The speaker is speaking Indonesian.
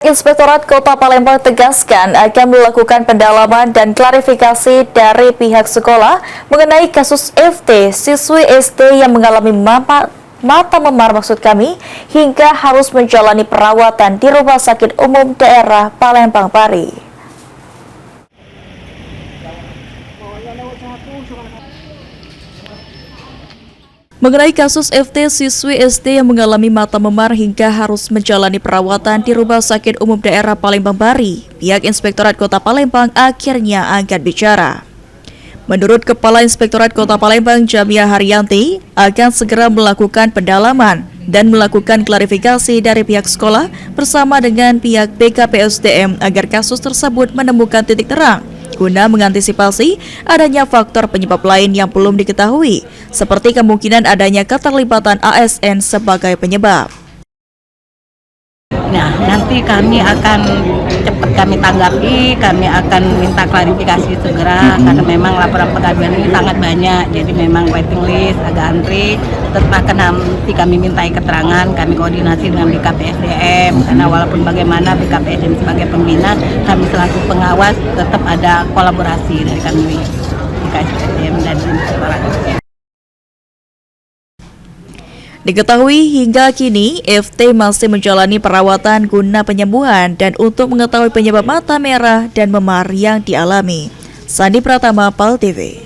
Inspektorat Kota Palembang tegaskan akan melakukan pendalaman dan klarifikasi dari pihak sekolah mengenai kasus FT siswi SD yang mengalami mata memar hingga harus menjalani perawatan di Rumah Sakit Umum Daerah Palembang Pari. Mengenai kasus FT siswi SD yang mengalami mata memar hingga harus menjalani perawatan di Rumah Sakit Umum Daerah Palembang Pari, pihak Inspektorat Kota Palembang akhirnya angkat bicara. Menurut Kepala Inspektorat Kota Palembang Jamia Haryanti, akan segera melakukan pendalaman dan melakukan klarifikasi dari pihak sekolah bersama dengan pihak BKPSDM agar kasus tersebut menemukan titik terang guna mengantisipasi adanya faktor penyebab lain yang belum diketahui, seperti kemungkinan adanya keterlibatan ASN sebagai penyebab. Nah, nanti kami akan cepat tanggapi, kami akan minta klarifikasi segera karena memang laporan pengaduan ini sangat banyak, jadi memang waiting list, agak antri. Tetap akan nanti kami mintai keterangan, kami koordinasi dengan BKPSDM karena walaupun bagaimana BKPSDM sebagai pembina, kami selaku pengawas tetap ada kolaborasi dari kami BKPSDM dan Inspektorat. Diketahui hingga kini FT masih menjalani perawatan guna penyembuhan dan untuk mengetahui penyebab mata merah dan memar yang dialami. Sandi Pratama, PAL TV.